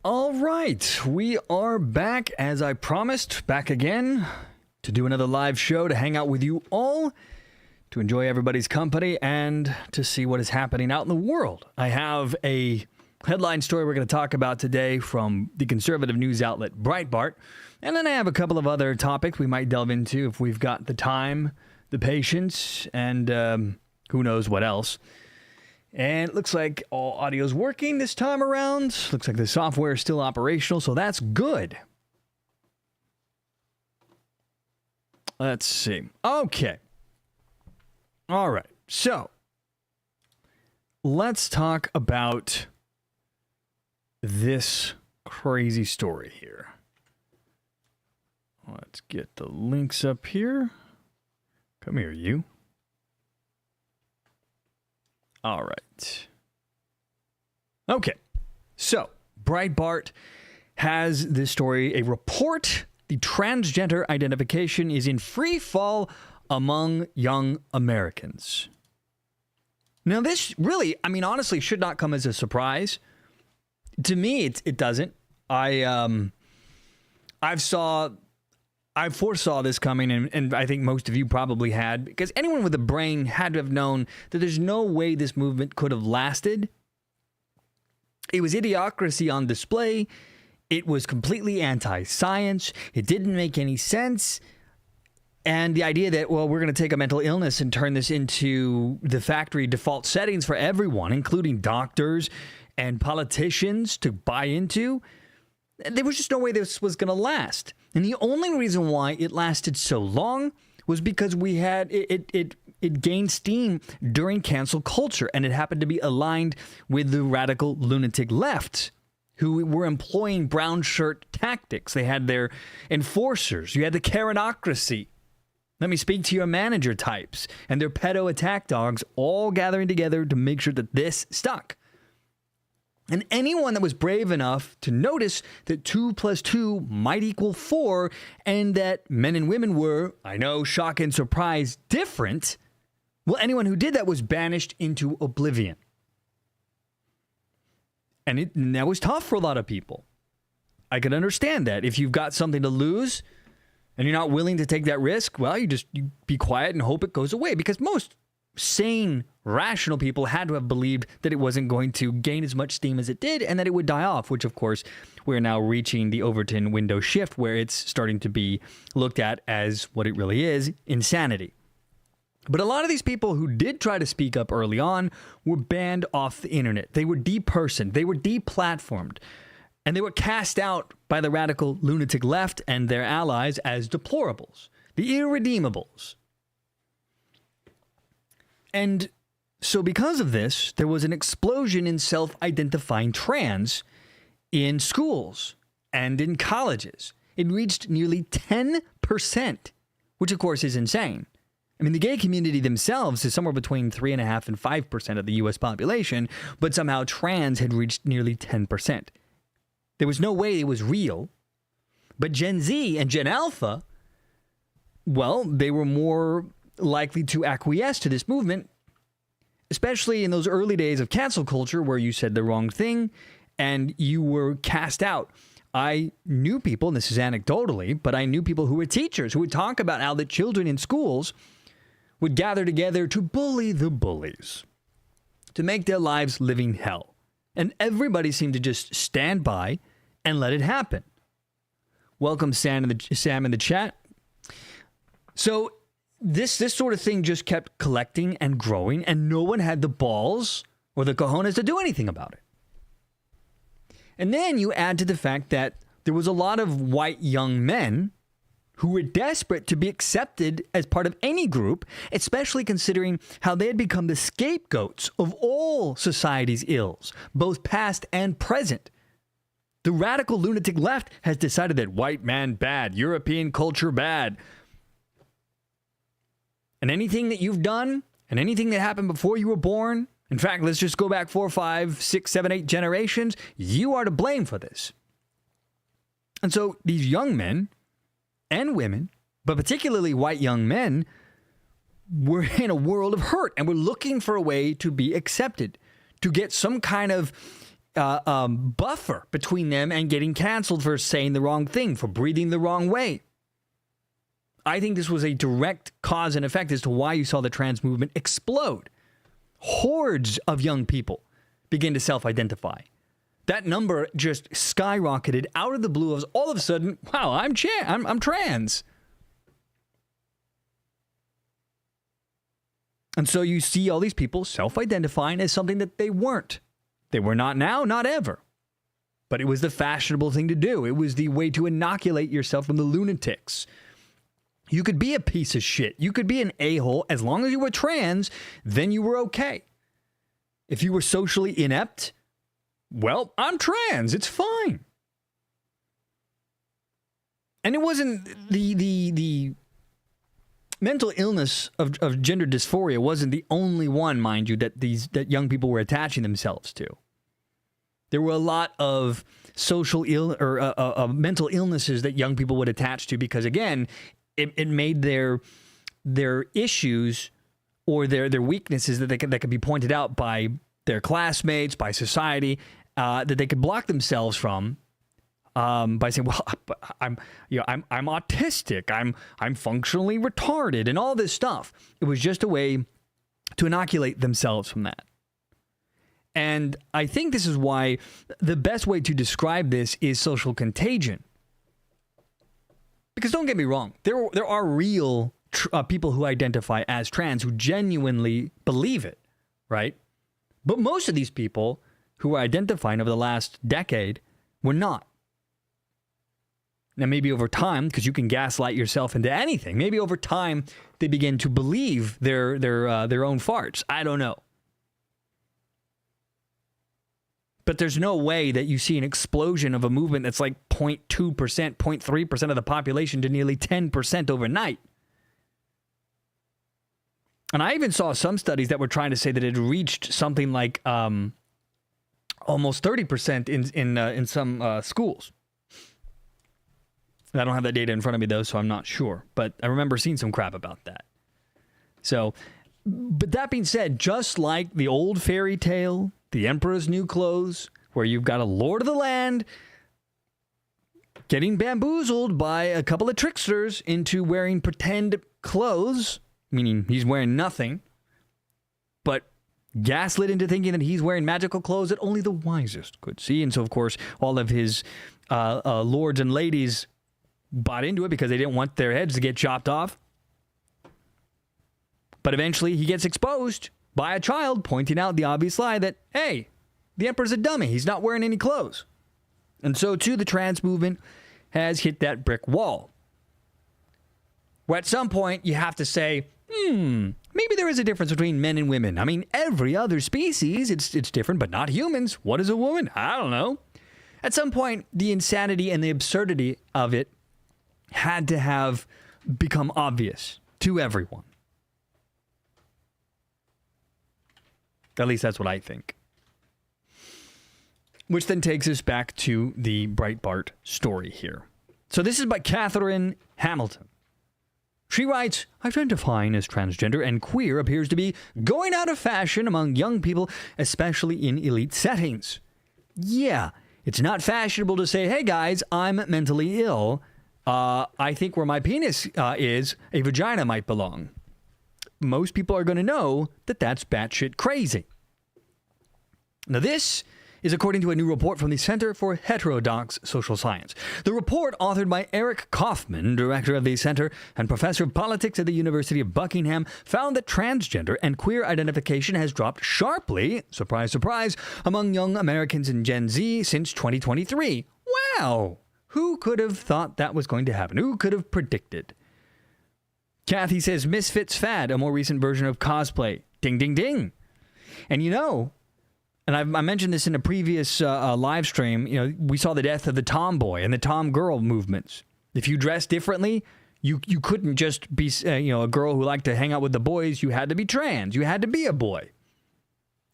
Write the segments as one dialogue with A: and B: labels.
A: All right, we are back as I promised, back again to do another live show to hang out with you all, to enjoy everybody's company and to see what is happening out in the world. I have a headline story we're going to talk about today from the conservative news outlet Breitbart, and then I have a couple of other topics we might delve into if we've got the time, the patience, and who knows what else. And it looks like all audio is working this time around. Looks like the software is still operational, so that's good. Let's see. Okay. All right. So, let's talk about this crazy story here. Let's get the links up here. Come here, you. All right. Okay. So, Breitbart has this story, a report. The transgender identification is in free fall among young Americans. Now, this really, honestly, should not come as a surprise. To me, it doesn't. I foresaw this coming, and I think most of you probably had, because anyone with a brain had to have known that there's no way this movement could have lasted. It was idiocracy on display. It was completely anti-science. It didn't make any sense. And the idea that, well, we're going to take a mental illness and turn this into the factory default settings for everyone, including doctors and politicians, to buy into, there was just no way this was going to last. And the only reason why it lasted so long was because we had it gained steam during cancel culture, and it happened to be aligned with the radical lunatic left, who were employing brown shirt tactics. They had their enforcers. You had the Karenocracy. Let me speak to your manager types, and their pedo attack dogs all gathering together to make sure that this stuck. And anyone that was brave enough to notice that 2 + 2 might equal 4, and that men and women were, I know, shock and surprise, different, well, anyone who did that was banished into oblivion. And that was tough for a lot of people. I could understand that. If you've got something to lose and you're not willing to take that risk, well, you be quiet and hope it goes away, because most sane, rational people had to have believed that it wasn't going to gain as much steam as it did, and that it would die off, which, of course, we're now reaching the Overton window shift, where it's starting to be looked at as what it really is, insanity. But a lot of these people who did try to speak up early on were banned off the internet. They were depersoned. They were deplatformed. And they were cast out by the radical lunatic left and their allies as deplorables, the irredeemables. And so because of this, there was an explosion in self-identifying trans in schools and in colleges. It reached nearly 10%, which of course is insane. The gay community themselves is somewhere between 3.5% and 5% of the U.S. population, but somehow trans had reached nearly 10%. There was no way it was real. But Gen Z and Gen Alpha, well, they were more likely to acquiesce to this movement, especially in those early days of cancel culture where you said the wrong thing and you were cast out. I knew people, and this is anecdotally, but I knew people who were teachers who would talk about how the children in schools would gather together to bully the bullies, to make their lives living hell. And everybody seemed to just stand by and let it happen. Welcome, Sam in the chat. So this sort of thing just kept collecting and growing, and no one had the balls or the cojones to do anything about it. And then you add to the fact that there was a lot of white young men who were desperate to be accepted as part of any group, especially considering how they had become the scapegoats of all society's ills, both past and present. The radical lunatic left has decided that white man bad, European culture bad. And anything that you've done, and anything that happened before you were born, in fact, let's just go back 4, 5, 6, 7, 8 generations, you are to blame for this. And so these young men and women, but particularly white young men, were in a world of hurt and were looking for a way to be accepted, to get some kind of buffer between them and getting canceled for saying the wrong thing, for breathing the wrong way. I think this was a direct cause and effect as to why you saw the trans movement explode. Hordes of young people begin to self-identify. That number just skyrocketed out of the blue. Of all of a sudden, wow, I'm trans. And so you see all these people self-identifying as something that they weren't. They were not now, not ever. But it was the fashionable thing to do. It was the way to inoculate yourself from the lunatics. You could be a piece of shit. You could be an a-hole. As long as you were trans, then you were okay. If you were socially inept, well, I'm trans. It's fine. And it wasn't the mental illness of gender dysphoria wasn't the only one, mind you, that young people were attaching themselves to. There were a lot of social mental illnesses that young people would attach to because, again, it made their issues or their weaknesses that could be pointed out by their classmates, by society, that they could block themselves from by saying, "Well, I'm autistic, I'm functionally retarded," and all this stuff. It was just a way to inoculate themselves from that. And I think this is why the best way to describe this is social contagion. Because don't get me wrong, there are real people who identify as trans who genuinely believe it, right? But most of these people who are identifying over the last decade were not. Now, maybe over time, because you can gaslight yourself into anything, maybe over time they begin to believe their own farts. I don't know. But there's no way that you see an explosion of a movement that's like 0.2%, 0.3% of the population to nearly 10% overnight. And I even saw some studies that were trying to say that it reached something like almost 30% in some schools. I don't have that data in front of me, though, so I'm not sure. But I remember seeing some crap about that. So, but that being said, just like the old fairy tale, The Emperor's New Clothes, where you've got a lord of the land getting bamboozled by a couple of tricksters into wearing pretend clothes, meaning he's wearing nothing, but gaslit into thinking that he's wearing magical clothes that only the wisest could see. And so, of course, all of his lords and ladies bought into it because they didn't want their heads to get chopped off. But eventually he gets exposed by a child pointing out the obvious lie that, hey, the emperor's a dummy. He's not wearing any clothes. And so, too, the trans movement has hit that brick wall. Where at some point you have to say, maybe there is a difference between men and women. I mean, every other species, it's different, but not humans. What is a woman? I don't know. At some point, the insanity and the absurdity of it had to have become obvious to everyone. At least that's what I think. Which then takes us back to the Breitbart story here. So this is by Catherine Hamilton. She writes, identifying as transgender and queer appears to be going out of fashion among young people, especially in elite settings. Yeah, it's not fashionable to say, hey guys, I'm mentally ill. I think where my penis is, a vagina might belong. Most people are going to know that that's batshit crazy. Now this is according to a new report from the Center for Heterodox Social Science. The report, authored by Eric Kaufman, director of the center and professor of politics at the University of Buckingham, found that transgender and queer identification has dropped sharply, surprise, surprise, among young Americans in Gen Z since 2023. Wow! Who could have thought that was going to happen? Who could have predicted? Kathy says, Misfits fad, a more recent version of cosplay. Ding, ding, ding. And you know, and I mentioned this in a previous live stream, you know, we saw the death of the tomboy and the tomgirl movements. If you dress differently, you couldn't just be, a girl who liked to hang out with the boys. You had to be trans. You had to be a boy.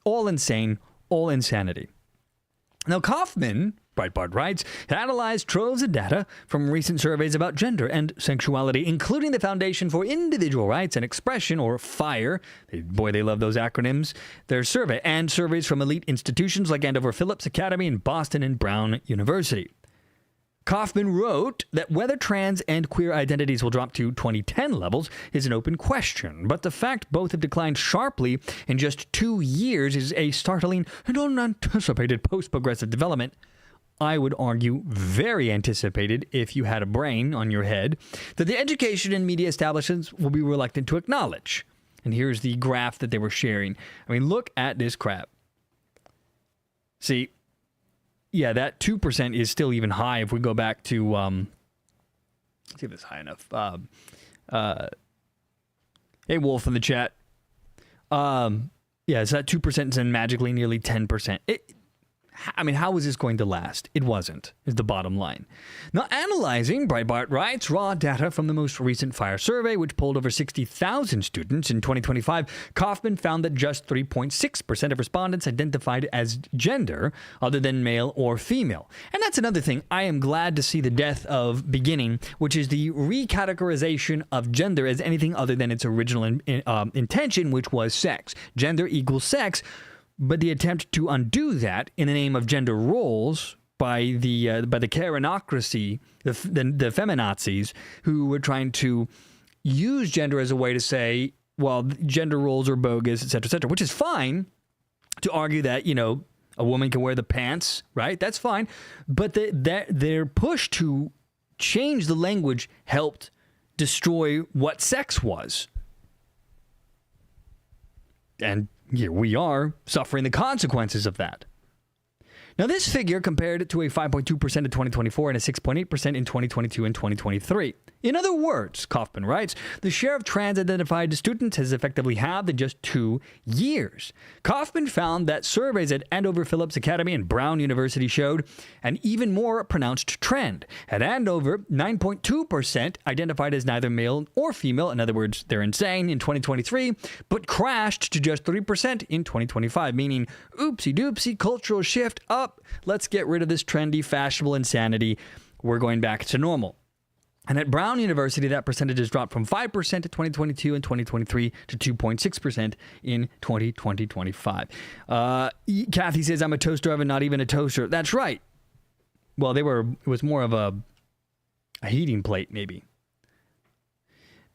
A: All insane, all insanity. Now, Kaufman, Breitbart writes, analyzed troves of data from recent surveys about gender and sexuality, including the Foundation for Individual Rights and Expression, or FIRE. Boy, they love those acronyms. Their survey, and surveys from elite institutions like Andover Phillips Academy in Boston and Brown University. Kaufman wrote that whether trans and queer identities will drop to 2010 levels is an open question, but the fact both have declined sharply in just 2 years is a startling and unanticipated post-progressive development. I would argue very anticipated if you had a brain on your head, that the education and media establishments will be reluctant to acknowledge. And here's the graph that they were sharing. I mean, look at this crap. See, yeah, that 2% is still even high if we go back to, let's see if it's high enough. Hey, Wolf in the chat. Yeah, so that 2% is then magically nearly 10%. I mean, how was this going to last? It wasn't, is the bottom line. Now, analyzing, Breitbart writes, raw data from the most recent FIRE survey, which polled over 60,000 students in 2025, Kaufman found that just 3.6% of respondents identified as gender other than male or female. And that's another thing. I am glad to see the death of beginning, which is the recategorization of gender as anything other than its original intention, which was sex. Gender equals sex. But the attempt to undo that in the name of gender roles by the Karenocracy, the feminazis, who were trying to use gender as a way to say, well, gender roles are bogus, et cetera, which is fine to argue that, you know, a woman can wear the pants, right? That's fine. But their push to change the language helped destroy what sex was. And here we are suffering the consequences of that. Now, this figure compared to a 5.2% in 2024 and a 6.8% in 2022 and 2023. In other words, Kaufman writes, the share of trans-identified students has effectively halved in just 2 years. Kaufman found that surveys at Andover Phillips Academy and Brown University showed an even more pronounced trend. At Andover, 9.2% identified as neither male or female, in other words, they're insane, in 2023, but crashed to just 3% in 2025, meaning, oopsie-doopsie, cultural shift up. Let's get rid of this trendy, fashionable insanity. We're going back to normal. And at Brown University, that percentage has dropped from 5% in 2022 and 2023 to 2.6% in 2025. Kathy says, I'm a toaster oven, not even a toaster. That's right. Well, it was more of a heating plate, maybe.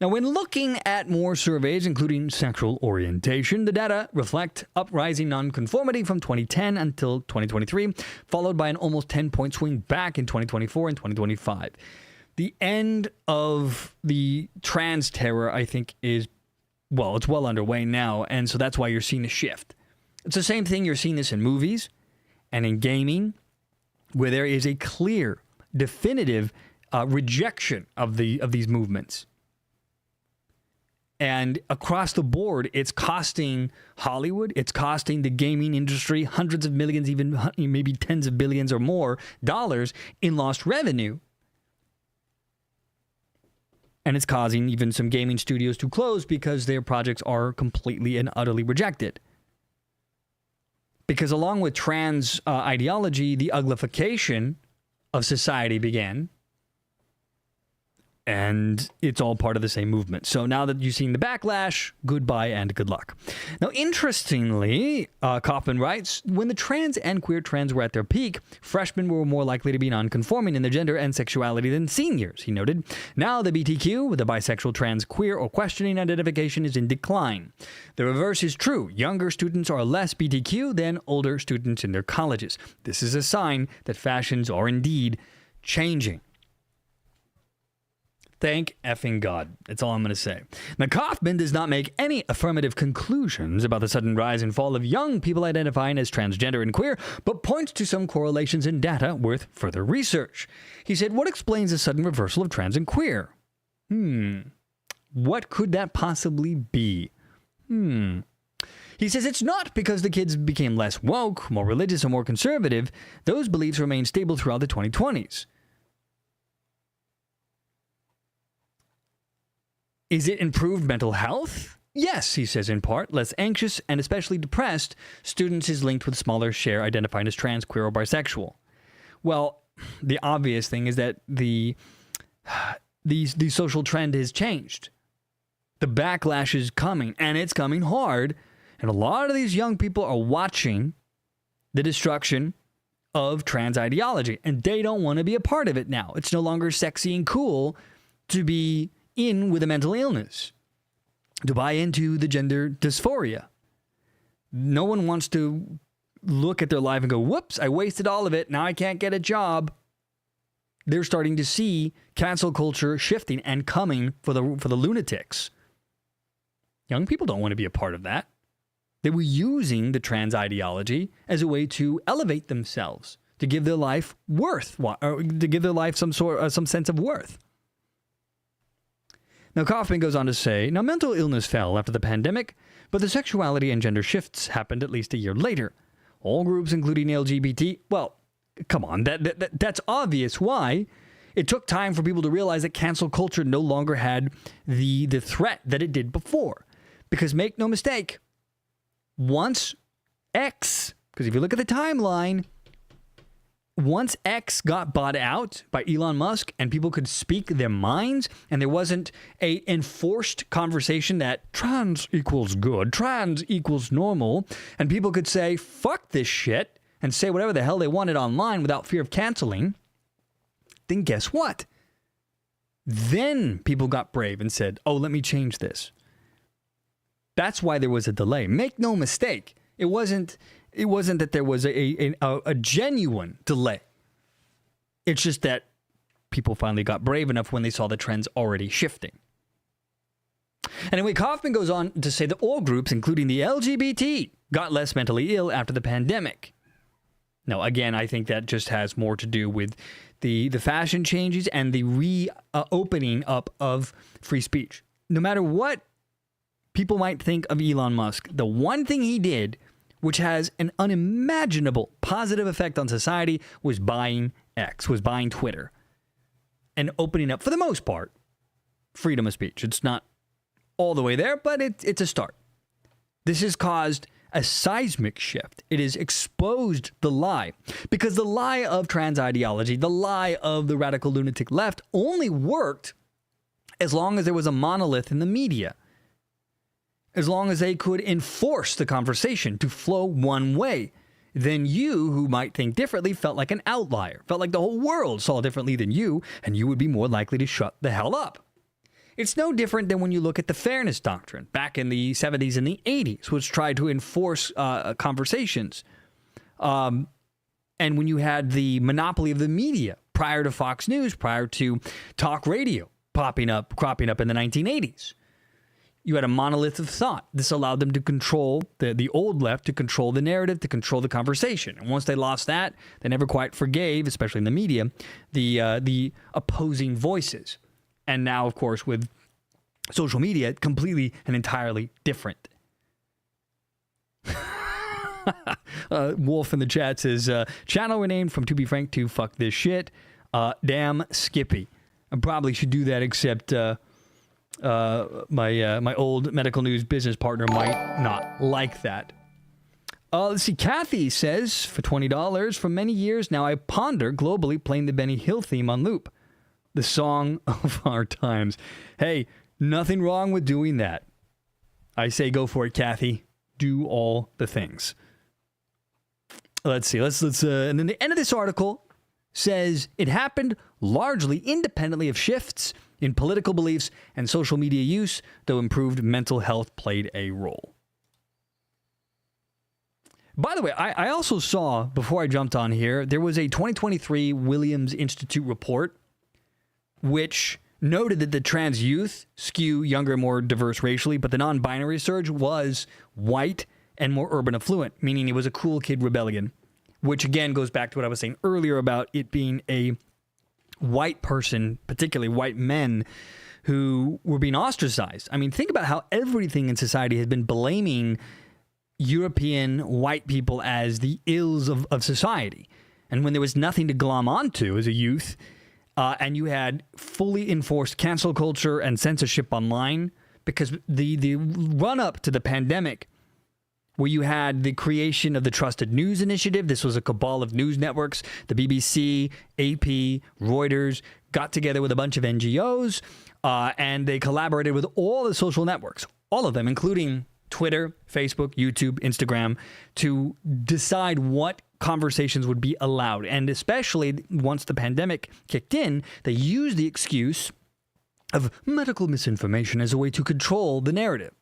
A: Now, when looking at more surveys, including sexual orientation, the data reflect uprising nonconformity from 2010 until 2023, followed by an almost 10-point swing back in 2024 and 2025. The end of the trans terror, I think, it's well underway now, and so that's why you're seeing a shift. It's the same thing. You're seeing this in movies and in gaming, where there is a clear, definitive rejection of these movements. And across the board, it's costing Hollywood, it's costing the gaming industry hundreds of millions, even maybe tens of billions or more dollars in lost revenue. And it's causing even some gaming studios to close because their projects are completely and utterly rejected. Because along with trans ideology, the uglification of society began. And it's all part of the same movement. So now that you've seen the backlash, goodbye and good luck. Now, interestingly, Kaufman writes, when the trans and queer trends were at their peak, freshmen were more likely to be non-conforming in their gender and sexuality than seniors, he noted. Now the BTQ, the bisexual, trans, queer, or questioning identification is in decline. The reverse is true. Younger students are less BTQ than older students in their colleges. This is a sign that fashions are indeed changing. Thank effing God. That's all I'm going to say. Now, Kaufman does not make any affirmative conclusions about the sudden rise and fall of young people identifying as transgender and queer, but points to some correlations in data worth further research. He said, what explains the sudden reversal of trans and queer? What could that possibly be? He says it's not because the kids became less woke, more religious, or more conservative. Those beliefs remained stable throughout the 2020s. Is it improved mental health? Yes, he says, in part, less anxious and especially depressed students is linked with smaller share identifying as trans, queer, or bisexual. Well, the obvious thing is that the social trend has changed. The backlash is coming, and it's coming hard. And a lot of these young people are watching the destruction of trans ideology, and they don't want to be a part of it now. It's no longer sexy and cool to be in with a mental illness, to buy into the gender dysphoria. No one wants to look at their life and go, whoops, I wasted all of it. Now I can't get a job. They're starting to see cancel culture shifting and coming for the lunatics. Young people don't want to be a part of that. They were using the trans ideology as a way to elevate themselves, to give their life worth, or to give their life some sense of worth. Now, Kaufman goes on to say, now mental illness fell after the pandemic, but the sexuality and gender shifts happened at least a year later. All groups, including LGBT, well, come on, that's obvious why. It took time for people to realize that cancel culture no longer had the threat that it did before. Because make no mistake, once X, because if you look at the timeline, once X got bought out by Elon Musk and people could speak their minds and there wasn't a enforced conversation that trans equals good, trans equals normal, and people could say, fuck this shit, and say whatever the hell they wanted online without fear of canceling, then guess what? Then people got brave and said, oh, let me change this. That's why there was a delay. Make no mistake. It wasn't that there was a genuine delay. It's just that people finally got brave enough when they saw the trends already shifting. Anyway, Kaufman goes on to say that all groups, including the LGBT, got less mentally ill after the pandemic. Now, again, I think that just has more to do with the fashion changes and the reopening up of free speech. No matter what people might think of Elon Musk, the one thing he did, which has an unimaginable positive effect on society, was buying X, was buying Twitter, and opening up, for the most part, freedom of speech. It's not all the way there, but it's a start. This has caused a seismic shift. It has exposed the lie, because the lie of trans ideology, the lie of the radical lunatic left, only worked as long as there was a monolith in the media. As long as they could enforce the conversation to flow one way, then you, who might think differently, felt like an outlier, felt like the whole world saw differently than you, and you would be more likely to shut the hell up. It's no different than when you look at the fairness doctrine back in the 70s and the 80s, which tried to enforce conversations. And when you had the monopoly of the media prior to Fox News, prior to talk radio cropping up in the 1980s. You had a monolith of thought. This allowed them to control, the old left, to control the narrative, to control the conversation. And once they lost that, they never quite forgave, especially in the media, the opposing voices. And now, of course, with social media, completely and entirely different. Wolf in the chat says, channel renamed from To Be Frank to Fuck This Shit. Damn Skippy. I probably should do that, except my old medical news business partner might not like that. Let's see. Kathy says, for $20, for many years now, I ponder globally playing the Benny Hill theme on loop. The song of our times. Hey, nothing wrong with doing that. I say go for it, Kathy. Do all the things. Let's see. Let's and then the end of this article says it happened largely independently of shifts in political beliefs and social media use, though improved mental health played a role. By the way, I also saw, before I jumped on here, there was a 2023 Williams Institute report which noted that the trans youth skew younger and more diverse racially, but the non-binary surge was white and more urban affluent, meaning it was a cool kid rebellion, which again goes back to what I was saying earlier about it being a white person, particularly white men, who were being ostracized. I mean, think about how everything in society has been blaming European white people as the ills of society. And when there was nothing to glom onto as a youth, and you had fully enforced cancel culture and censorship online because the run up to the pandemic, where you had the creation of the Trusted News Initiative. This was a cabal of news networks. The BBC, AP, Reuters got together with a bunch of NGOs, and they collaborated with all the social networks, all of them, including Twitter, Facebook, YouTube, Instagram, to decide what conversations would be allowed. And especially once the pandemic kicked in, they used the excuse of medical misinformation as a way to control the narrative.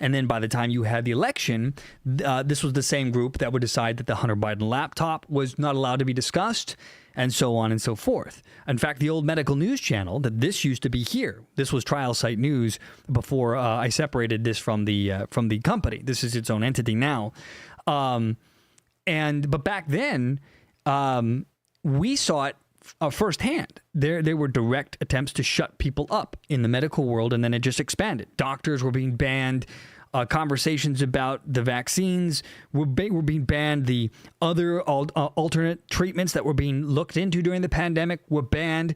A: And then by the time you had the election, this was the same group that would decide that the Hunter Biden laptop was not allowed to be discussed, and so on and so forth. In fact, the old medical news channel that this used to be here, this was Trial Site News before I separated this from the company. This is its own entity now. But back then, we saw it firsthand. There were direct attempts to shut people up in the medical world, and then it just expanded. Doctors were being banned. Conversations about the vaccines were being banned. The other alternate treatments that were being looked into during the pandemic were banned,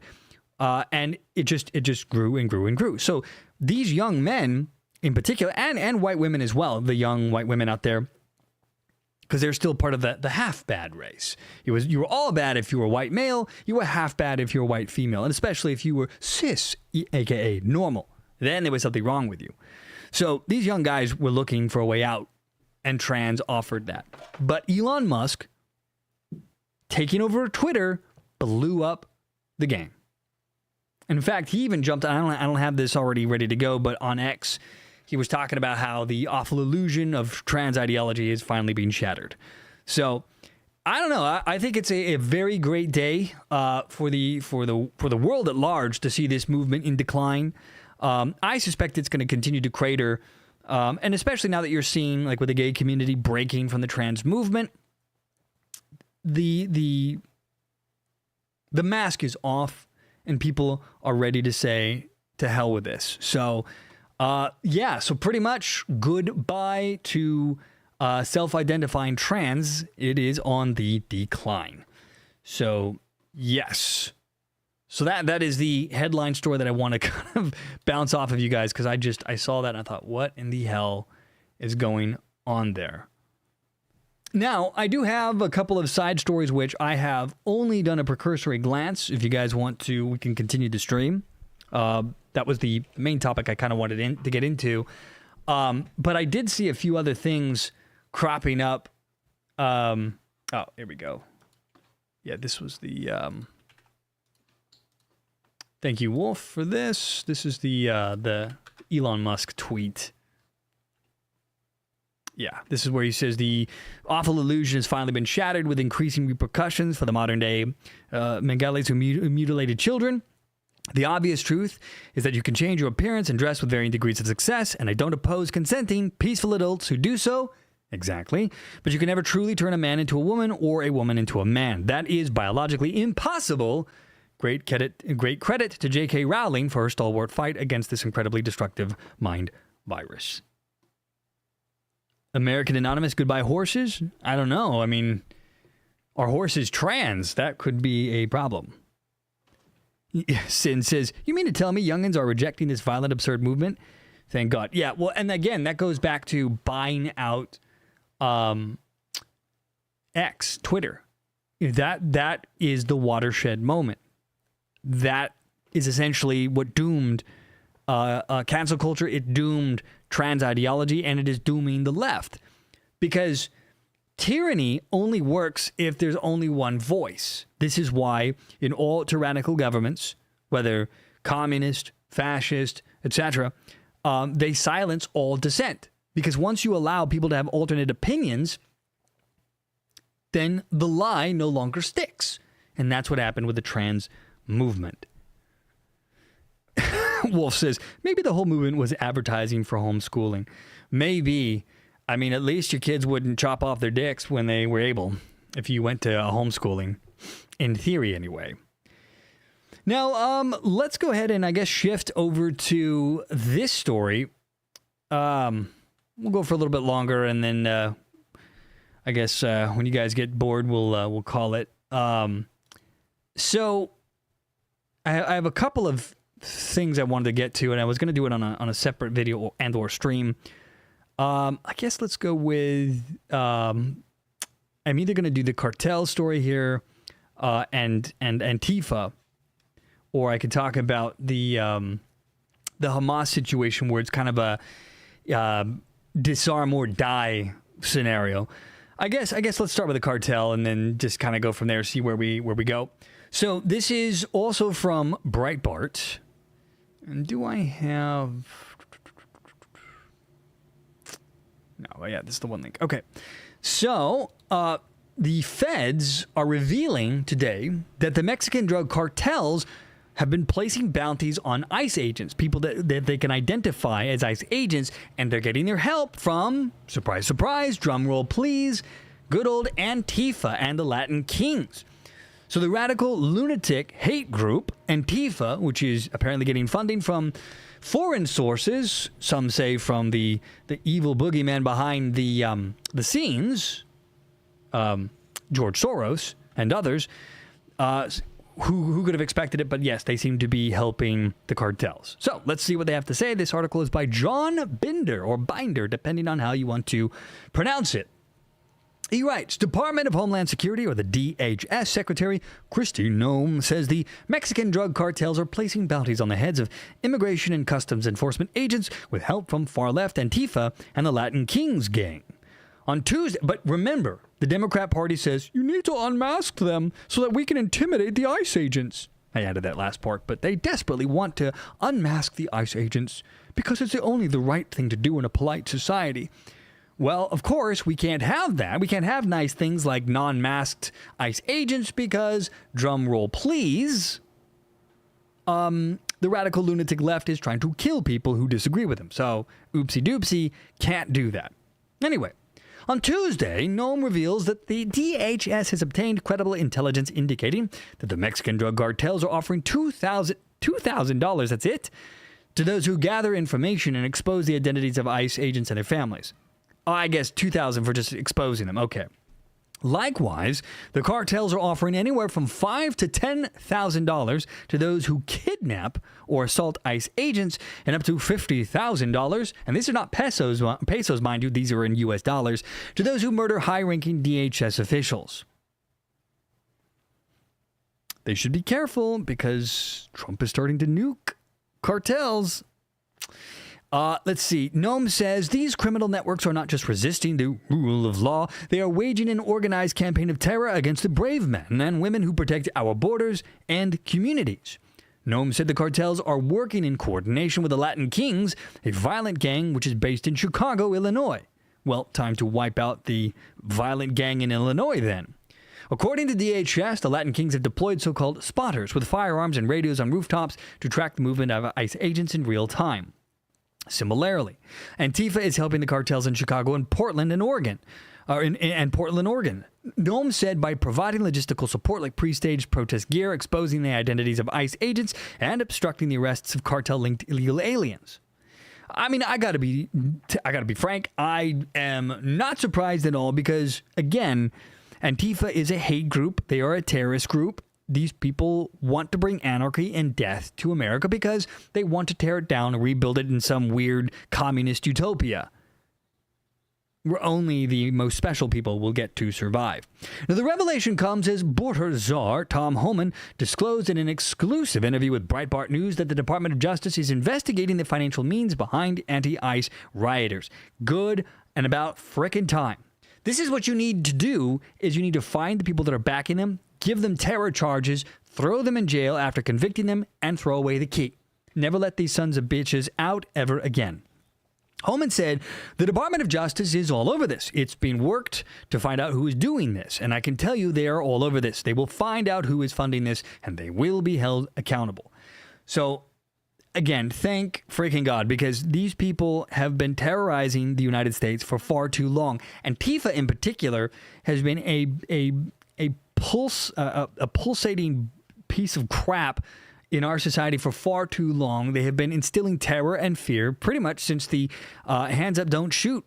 A: and it just grew and grew and grew. So these young men, in particular, and white women as well, the young white women out there, because they're still part of the half bad race. You were all bad if you were white male. You were half bad if you were white female, and especially if you were cis, aka normal. Then there was something wrong with you. So these young guys were looking for a way out, and trans offered that. But Elon Musk, taking over Twitter, blew up the game. In fact, he even jumped. I don't have this already ready to go, but on X, he was talking about how the awful illusion of trans ideology is finally being shattered. So I don't know. I think it's a very great day for the world at large to see this movement in decline. I suspect it's going to continue to crater, and especially now that you're seeing, like with the gay community breaking from the trans movement, the mask is off, and people are ready to say to hell with this. So. So pretty much goodbye to self-identifying trans. It is on the decline. So, yes. So that is the headline story that I want to kind of bounce off of you guys, because I saw that and I thought, what in the hell is going on there? Now, I do have a couple of side stories which I have only done a precursory glance. If you guys want to, we can continue to stream. That was the main topic I kind of wanted to get into. But I did see a few other things cropping up. Here we go. Yeah, this was the... Thank you, Wolf, for this. This is the Elon Musk tweet. Yeah, this is where he says the awful illusion has finally been shattered with increasing repercussions for the modern-day Mengele who mutilated children. The obvious truth is that you can change your appearance and dress with varying degrees of success, and I don't oppose consenting, peaceful adults who do so. Exactly. But you can never truly turn a man into a woman or a woman into a man. That is biologically impossible. Great credit to J.K. Rowling for her stalwart fight against this incredibly destructive mind virus. American Anonymous, goodbye horses? I don't know. I mean, are horses trans? That could be a problem. Sin says, you mean to tell me youngins are rejecting this violent, absurd movement? Thank God. Yeah, well, and again, that goes back to buying out X, Twitter. That is the watershed moment. That is essentially what doomed cancel culture. It doomed trans ideology, and it is dooming the left. Because tyranny only works if there's only one voice. This is why in all tyrannical governments, whether communist, fascist, etc., they silence all dissent. Because once you allow people to have alternate opinions, then the lie no longer sticks. And that's what happened with the trans movement. Wolf says, maybe the whole movement was advertising for homeschooling. Maybe. I mean, at least your kids wouldn't chop off their dicks when they were able, if you went to homeschooling, in theory anyway. Now, let's go ahead and I guess shift over to this story. We'll go for a little bit longer, and then I guess when you guys get bored, we'll call it. So I have a couple of things I wanted to get to, and I was going to do it on a separate video and or stream. I guess let's go with, I'm either going to do the cartel story here, and Antifa, or I could talk about the Hamas situation where it's kind of a disarm or die scenario. I guess let's start with the cartel and then just kind of go from there, see where we go. So this is also from Breitbart. And do I have... No, yeah, this is the one link. Okay. So, the feds are revealing today that the Mexican drug cartels have been placing bounties on ICE agents, people that they can identify as ICE agents, and they're getting their help from, surprise, surprise, drum roll please, good old Antifa and the Latin Kings. So the radical lunatic hate group, Antifa, which is apparently getting funding from foreign sources, some say from the evil boogeyman behind the scenes, George Soros and others, who could have expected it? But yes, they seem to be helping the cartels. So let's see what they have to say. This article is by John Binder, or Binder, depending on how you want to pronounce it. He writes, Department of Homeland Security, or the DHS Secretary Kristi Noem, says the Mexican drug cartels are placing bounties on the heads of immigration and customs enforcement agents with help from far-left Antifa and the Latin Kings gang. On Tuesday, but remember, the Democrat Party says, you need to unmask them so that we can intimidate the ICE agents. I added that last part, but they desperately want to unmask the ICE agents because it's only the right thing to do in a polite society. Well, of course, we can't have that. We can't have nice things like non-masked ICE agents because, drum roll please, the radical lunatic left is trying to kill people who disagree with him. So, oopsie doopsie, can't do that. Anyway, on Tuesday, Noem reveals that the DHS has obtained credible intelligence indicating that the Mexican drug cartels are offering $2,000, that's it, to those who gather information and expose the identities of ICE agents and their families. Oh, I guess $2,000 for just exposing them. Okay. Likewise, the cartels are offering anywhere from $5,000 to $10,000 to those who kidnap or assault ICE agents, and up to $50,000, and these are not pesos, mind you, these are in US dollars, to those who murder high-ranking DHS officials. They should be careful because Trump is starting to nuke cartels. Let's see. Noem says these criminal networks are not just resisting the rule of law, they are waging an organized campaign of terror against the brave men and women who protect our borders and communities. Noem said the cartels are working in coordination with the Latin Kings, a violent gang which is based in Chicago, Illinois. Well, time to wipe out the violent gang in Illinois then. According to DHS, the Latin Kings have deployed so-called spotters with firearms and radios on rooftops to track the movement of ICE agents in real time. Similarly, Antifa is helping the cartels in Chicago and Portland and Oregon. Noem said by providing logistical support like pre-staged protest gear, exposing the identities of ICE agents, and obstructing the arrests of cartel-linked illegal aliens. I mean, I gotta be frank, I am not surprised at all because, again, Antifa is a hate group. They are a terrorist group. These people want to bring anarchy and death to America because they want to tear it down and rebuild it in some weird communist utopia where only the most special people will get to survive. Now, the revelation comes as border czar Tom Homan disclosed in an exclusive interview with Breitbart News that the Department of Justice is investigating the financial means behind anti-ICE rioters. Good and about frickin' time. This is what you need to do, is you need to find the people that are backing them, give them terror charges, throw them in jail after convicting them, and throw away the key. Never let these sons of bitches out ever again. Homan said, the Department of Justice is all over this. It's being worked to find out who is doing this, and I can tell you they are all over this. They will find out who is funding this, and they will be held accountable. So, again, thank freaking God, because these people have been terrorizing the United States for far too long. Antifa, in particular, has been a pulsating piece of crap in our society for far too long. They have been instilling terror and fear pretty much since the hands up, don't shoot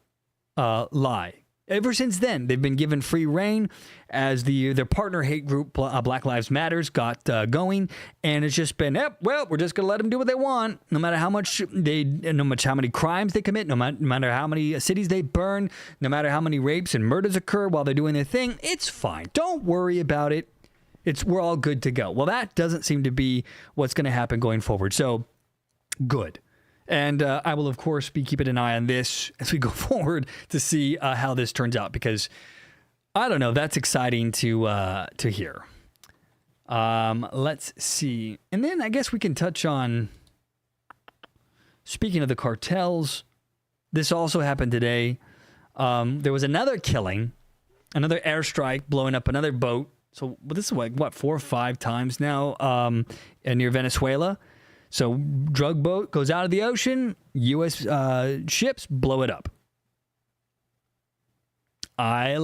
A: lie Ever since then, they've been given free reign as their partner hate group, Black Lives Matters, got going, and it's just been, well, we're just going to let them do what they want, no matter how many crimes they commit, no matter how many cities they burn, no matter how many rapes and murders occur while they're doing their thing. It's fine. Don't worry about it. We're all good to go. Well, that doesn't seem to be what's going to happen going forward. So, good. And I will, of course, be keeping an eye on this as we go forward to see how this turns out, because I don't know. That's exciting to hear. Let's see. And then I guess we can touch on, speaking of the cartels, this also happened today. There was another killing, another airstrike blowing up another boat. So this is like, 4 or 5 times now near Venezuela. So drug boat goes out of the ocean, U.S. Ships blow it up. I'm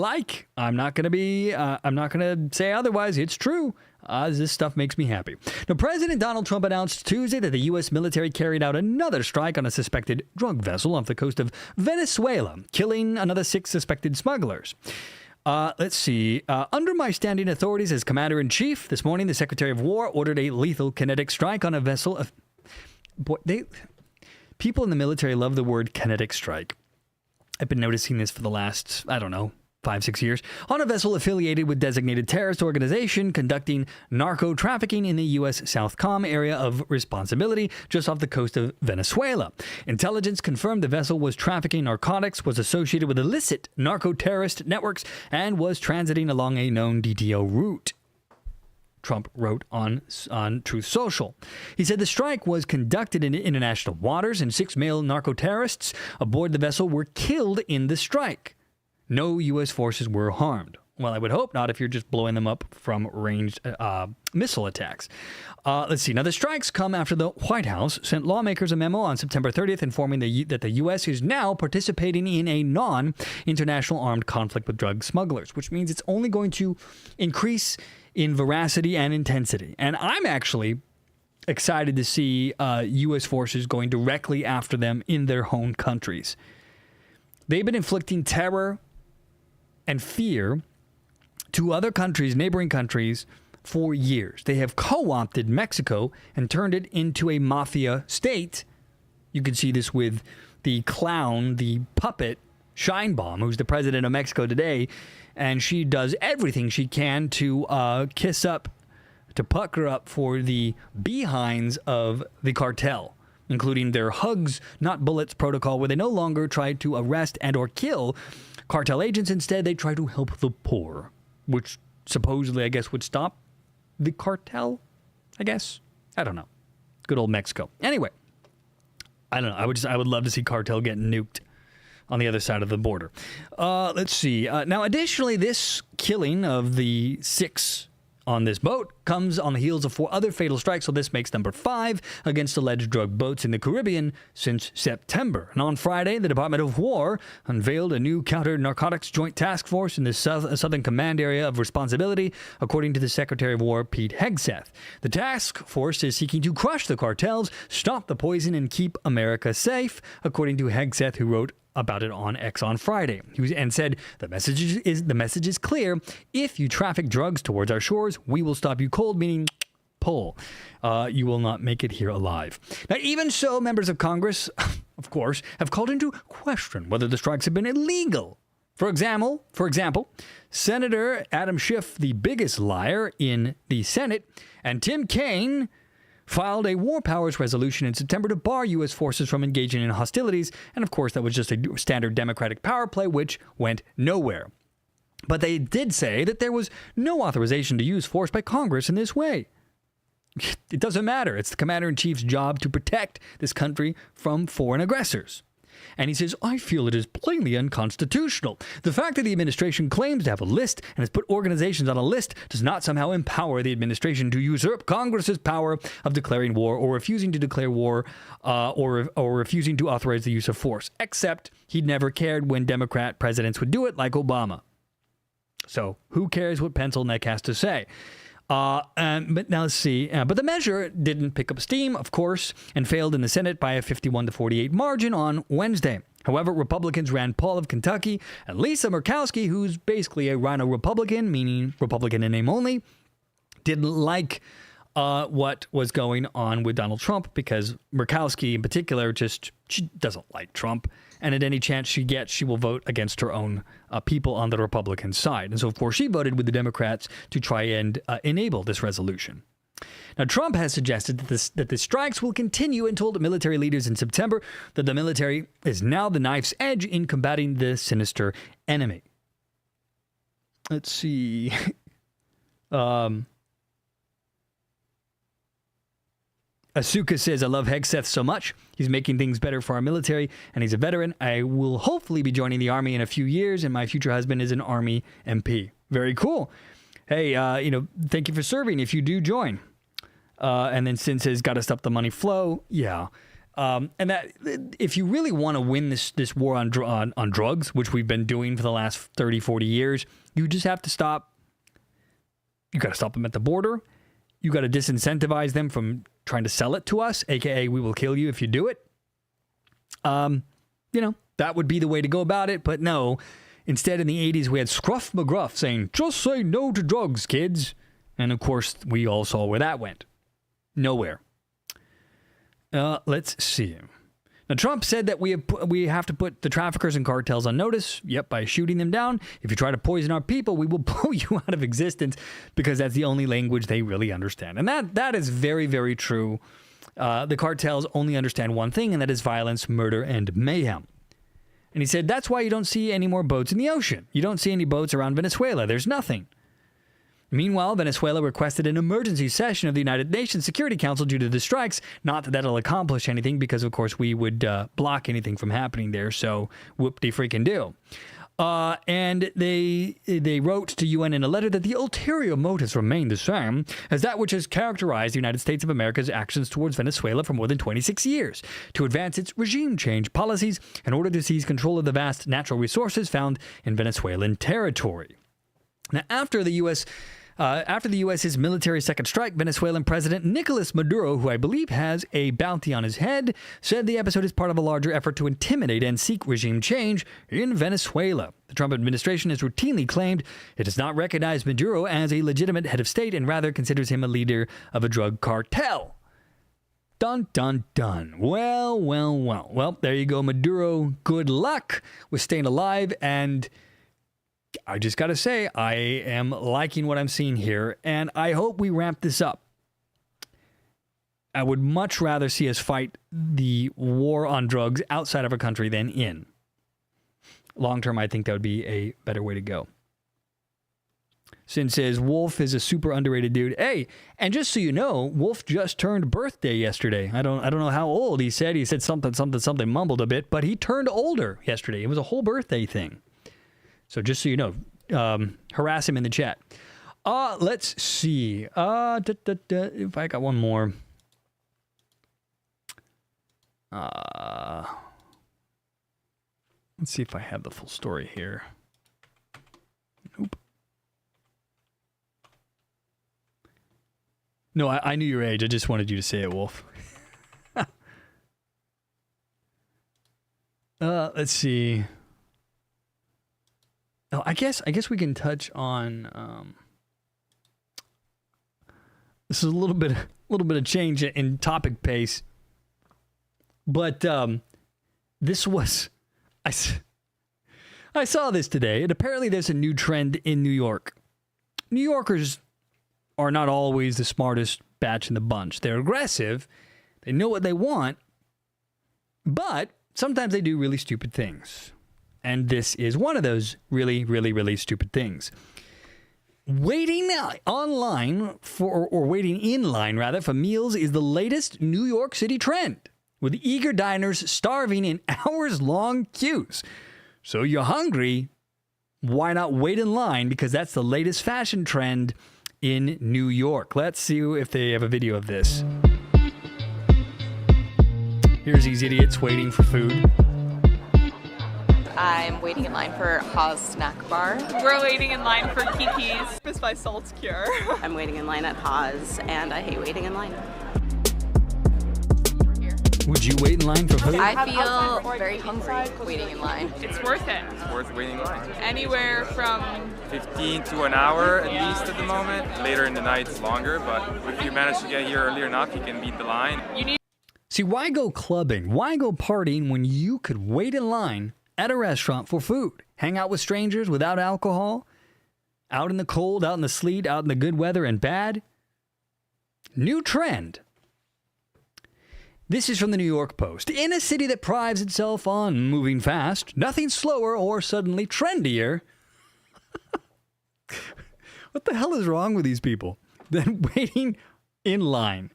A: not going to say otherwise. It's true. This stuff makes me happy. Now, President Donald Trump announced Tuesday that the U.S. military carried out another strike on a suspected drug vessel off the coast of Venezuela, killing another 6 suspected smugglers. Let's see. Under my standing authorities as Commander-in-Chief, this morning the Secretary of War ordered a lethal kinetic strike on a vessel of... People in the military love the word kinetic strike. I've been noticing this for the last, 5-6 years, on a vessel affiliated with designated terrorist organization conducting narco trafficking in the U.S. Southcom area of responsibility just off the coast of Venezuela. Intelligence confirmed the vessel was trafficking narcotics, was associated with illicit narco-terrorist networks, and was transiting along a known DTO route. Trump wrote on Truth Social. He said the strike was conducted in international waters and 6 male narco-terrorists aboard the vessel were killed in the strike. No U.S. forces were harmed. Well, I would hope not if you're just blowing them up from ranged missile attacks. Let's see. Now, the strikes come after the White House sent lawmakers a memo on September 30th informing that the U.S. is now participating in a non-international armed conflict with drug smugglers, which means it's only going to increase in veracity and intensity. And I'm actually excited to see U.S. forces going directly after them in their home countries. They've been inflicting terror and fear to other countries, neighboring countries, for years. They have co-opted Mexico and turned it into a mafia state. You can see this with the clown, the puppet, Sheinbaum, who's the president of Mexico today, and she does everything she can to kiss up, to pucker up for the behinds of the cartel, including their hugs, not bullets protocol, where they no longer try to arrest and or kill cartel agents. Instead, they try to help the poor, which supposedly, I guess, would stop the cartel, I guess. I don't know. Good old Mexico. Anyway, I don't know. I would love to see cartel get nuked on the other side of the border. Let's see. Now, additionally, this killing of the 6 on this boat comes on the heels of 4 other fatal strikes, so this makes number 5 against alleged drug boats in the Caribbean since September. And on Friday, the Department of War unveiled a new counter-narcotics joint task force in the Southern Command Area of Responsibility, according to the Secretary of War, Pete Hegseth. The task force is seeking to crush the cartels, stop the poison, and keep America safe, according to Hegseth, who wrote about it on X on Friday, and said, the message is clear. If you traffic drugs towards our shores, we will stop you cold, meaning pull. You will not make it here alive. Now, even so, members of Congress, of course, have called into question whether the strikes have been illegal. For example, Senator Adam Schiff, the biggest liar in the Senate, and Tim Kaine filed a war powers resolution in September to bar U.S. forces from engaging in hostilities, and of course that was just a standard Democratic power play, which went nowhere. But they did say that there was no authorization to use force by Congress in this way. It doesn't matter. It's the Commander-in-Chief's job to protect this country from foreign aggressors. And he says, I feel it is plainly unconstitutional. The fact that the administration claims to have a list and has put organizations on a list does not somehow empower the administration to usurp Congress's power of declaring war or refusing to declare war or refusing to authorize the use of force. Except he never cared when Democrat presidents would do it, like Obama. So who cares what Pencilneck has to say? But now let's see. But the measure didn't pick up steam, of course, and failed in the Senate by a 51-48 margin on Wednesday. However, Republicans Rand Paul of Kentucky and Lisa Murkowski, who's basically a rhino Republican, meaning Republican in name only, didn't like what was going on with Donald Trump because Murkowski in particular she doesn't like Trump. And at any chance she gets, she will vote against her own people on the Republican side. And so, of course, she voted with the Democrats to try and enable this resolution. Now, Trump has suggested that the strikes will continue and told military leaders in September that the military is now the knife's edge in combating the sinister enemy. Let's see. Asuka says, I love Hegseth so much. He's making things better for our military, and he's a veteran. I will hopefully be joining the Army in a few years, and my future husband is an Army MP. Very cool. Hey, thank you for serving if you do join. And then Sin says, got to stop the money flow. Yeah. And that if you really want to win this war on drugs, which we've been doing for the last 30, 40 years, you just have to stop. You got to stop them at the border. You got to disincentivize them from trying to sell it to us, aka we will kill you if you do it. That would be the way to go about it. But no, instead in the 80s, we had Scruff McGruff saying, just say no to drugs, kids. And of course, we all saw where that went. Nowhere. Let's see. Now, Trump said that we have to put the traffickers and cartels on notice. Yep, by shooting them down. If you try to poison our people, we will blow you out of existence because that's the only language they really understand. And that is very, very true. The cartels only understand one thing, and that is violence, murder, and mayhem. And he said, that's why you don't see any more boats in the ocean. You don't see any boats around Venezuela. There's nothing. Meanwhile, Venezuela requested an emergency session of the United Nations Security Council due to the strikes. Not that that'll accomplish anything because, of course, we would block anything from happening there. So whoop-de-freaking-do. And they wrote to UN in a letter that the ulterior motives remain the same as that which has characterized the United States of America's actions towards Venezuela for more than 26 years, to advance its regime change policies in order to seize control of the vast natural resources found in Venezuelan territory. Now, after the U.S.'s military second strike, Venezuelan President Nicolas Maduro, who I believe has a bounty on his head, said the episode is part of a larger effort to intimidate and seek regime change in Venezuela. The Trump administration has routinely claimed it does not recognize Maduro as a legitimate head of state and rather considers him a leader of a drug cartel. Dun, dun, dun. Well. Well, there you go, Maduro. Good luck with staying alive, and I just got to say, I am liking what I'm seeing here, and I hope we ramp this up. I would much rather see us fight the war on drugs outside of our country than in. Long term, I think that would be a better way to go. Sin says, Wolf is a super underrated dude. Hey, and just so you know, Wolf just turned birthday yesterday. I don't know how old he said. He said something, mumbled a bit, but he turned older yesterday. It was a whole birthday thing. So just so you know, harass him in the chat. Let's see. If I got one more. Let's see if I have the full story here. Nope. No, I knew your age. I just wanted you to say it, Wolf. Let's see. Oh, I guess we can touch on. This is a little bit of change in topic pace, but this was I saw this today, and apparently there's a new trend in New York. New Yorkers are not always the smartest batch in the bunch. They're aggressive, they know what they want, but sometimes they do really stupid things. And this is one of those really, really, really stupid things. Waiting online or waiting in line rather for meals is the latest New York City trend, with eager diners starving in hours-long queues. So you're hungry, why not wait in line? Because that's the latest fashion trend in New York. Let's see if they have a video of this. Here's these idiots waiting for food.
B: I'm waiting in line for Haas Snack Bar.
C: We're waiting in line for Kiki's. It's by Salt's Cure.
D: I'm waiting in line at Haas, and I hate waiting in line.
A: Would Would you wait in line for food?
B: I feel very hungry waiting in line.
C: It's worth it.
D: It's worth waiting in line.
C: Anywhere from
D: 15 to an hour at least at the moment. Later in the night it's longer, but if you manage to get here earlier enough, you can beat the line.
A: See, why go clubbing? Why go partying when you could wait in line at a restaurant for food? Hang out with strangers without alcohol? Out in the cold, out in the sleet, out in the good weather and bad? New trend. This is from the New York Post. In a city that prides itself on moving fast, nothing slower or suddenly trendier. What the hell is wrong with these people? Than waiting in line.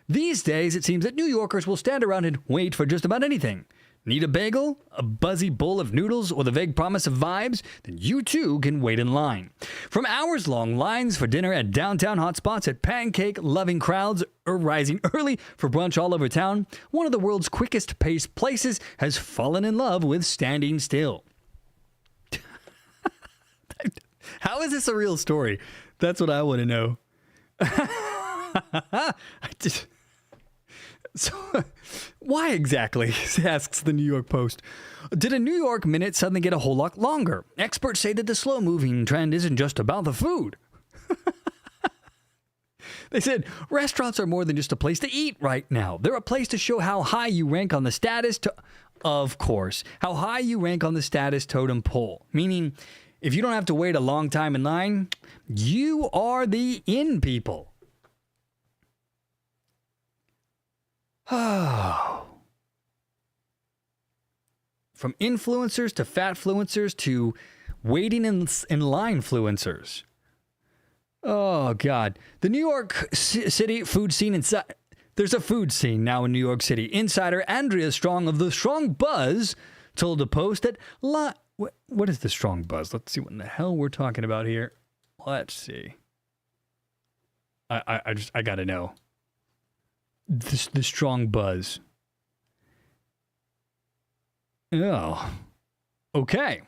A: These days, it seems that New Yorkers will stand around and wait for just about anything. Need a bagel, a buzzy bowl of noodles, or the vague promise of vibes? Then you too can wait in line. From hours-long lines for dinner at downtown hotspots at pancake-loving crowds rising early for brunch all over town, one of the world's quickest-paced places has fallen in love with standing still. How is this a real story? That's what I want to know. So, why exactly, asks the New York Post. Did a New York minute suddenly get a whole lot longer? Experts say that the slow-moving trend isn't just about the food. They said, restaurants are more than just a place to eat right now. They're a place to show how high you rank on the status, of course, how high you rank on the status totem pole. Meaning, if you don't have to wait a long time in line, you are the in people. Oh. From influencers to fatfluencers to waiting in line fluencers. Oh, God. The New York City food scene inside. There's a food scene now in New York City. Insider Andrea Strong of the Strong Buzz told the Post that... What is the Strong Buzz? Let's see what in the hell we're talking about here. Let's see. I got to know. The Strong Buzz. Oh. Okay.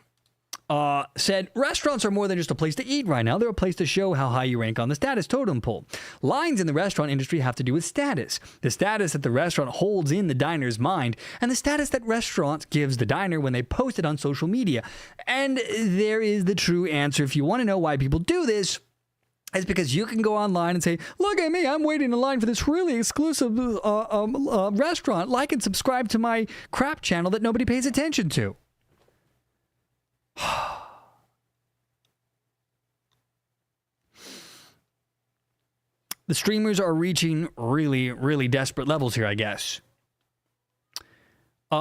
A: Said, restaurants are more than just a place to eat right now. They're a place to show how high you rank on the status totem pole. Lines in the restaurant industry have to do with status. The status that the restaurant holds in the diner's mind, and the status that restaurants gives the diner when they post it on social media. And there is the true answer. If you want to know why people do this, it's because you can go online and say, look at me, I'm waiting in line for this really exclusive restaurant. Like and subscribe to my crap channel that nobody pays attention to. The streamers are reaching really, really desperate levels here, I guess.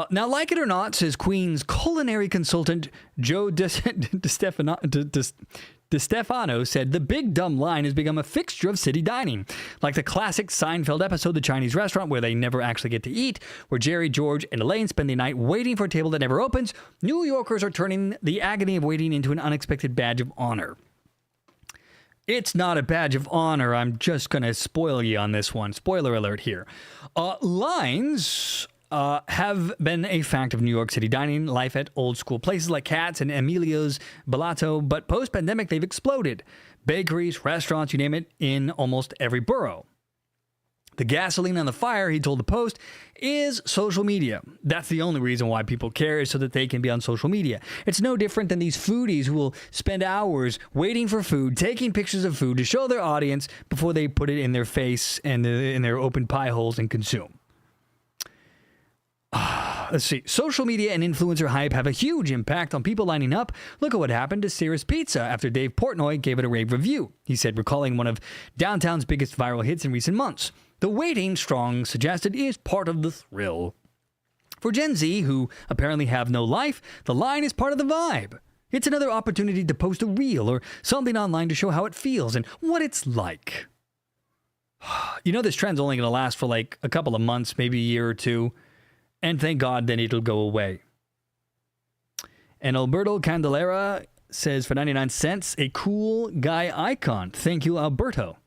A: Now, like it or not, says Queen's culinary consultant Joe DeStefano said the big dumb line has become a fixture of city dining. Like the classic Seinfeld episode, The Chinese Restaurant, where they never actually get to eat, where Jerry, George, and Elaine spend the night waiting for a table that never opens, New Yorkers are turning the agony of waiting into an unexpected badge of honor. It's not a badge of honor. I'm just going to spoil you on this one. Spoiler alert here. Lines... have been a fact of New York City dining life at old school places like Katz and Emilio's Bellato, but post-pandemic they've exploded. Bakeries, restaurants, you name it, in almost every borough. The gasoline on the fire, he told the Post, is social media. That's the only reason why people care, is so that they can be on social media. It's no different than these foodies who will spend hours waiting for food, taking pictures of food to show their audience before they put it in their face and in their open pie holes and consume. Let's see. Social media and influencer hype have a huge impact on people lining up. Look at what happened to Sarah's Pizza after Dave Portnoy gave it a rave review. He said, recalling one of downtown's biggest viral hits in recent months. The waiting, Strong suggested, is part of the thrill. For Gen Z, who apparently have no life, the line is part of the vibe. It's another opportunity to post a reel or something online to show how it feels and what it's like. You know, this trend's only going to last for like a couple of months, maybe a year or two. And thank God, then it'll go away. And Alberto Candelera says, for 99 cents, a cool guy icon. Thank you, Alberto.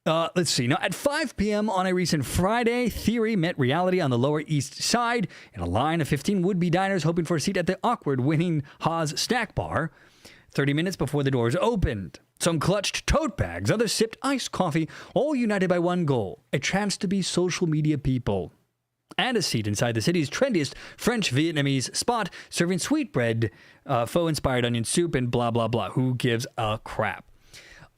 A: Let's see. Now, at 5 p.m. on a recent Friday, theory met reality on the Lower East Side in a line of 15 would-be diners hoping for a seat at the awkward-winning Haas snack bar. 30 minutes before the doors opened. Some clutched tote bags, others sipped iced coffee, all united by one goal, a chance to be social media people. and a seat inside the city's trendiest French-Vietnamese spot, serving sweetbread, faux-inspired onion soup, and blah, blah, blah. Who gives a crap?